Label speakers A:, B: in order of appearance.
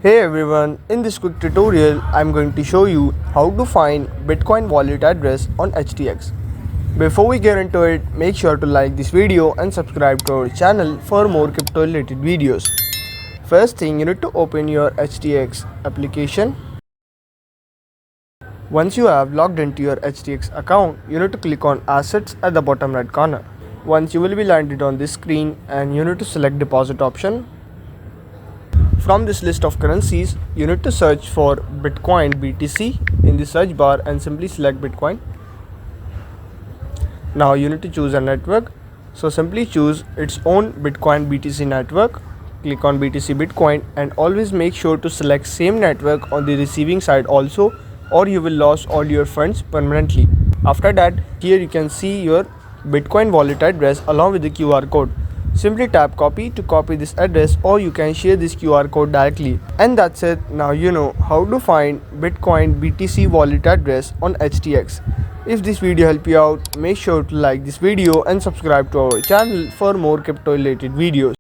A: Hey everyone, in this quick tutorial I'm going to show you how to find Bitcoin wallet address on HTX. Before we get into it, make sure to like this video and subscribe to our channel for more crypto related videos. First thing, you need to open your HTX application. Once you have logged into your HTX account, you need to click on assets at the bottom right corner. Once you will be landed on this screen and you need to select deposit option. From this list of currencies, you need to search for Bitcoin BTC in the search bar and simply select Bitcoin. Now you need to choose a network. So simply choose its own Bitcoin BTC network. Click on BTC Bitcoin and always make sure to select same network on the receiving side also, or you will lose all your funds permanently. After that, here you can see your Bitcoin wallet address along with the QR code. Simply tap copy to copy this address, or you can share this QR code directly. And that's it. Now you know how to find Bitcoin BTC wallet address on HTX. If this video helped you out, make sure to like this video and subscribe to our channel for more crypto related videos.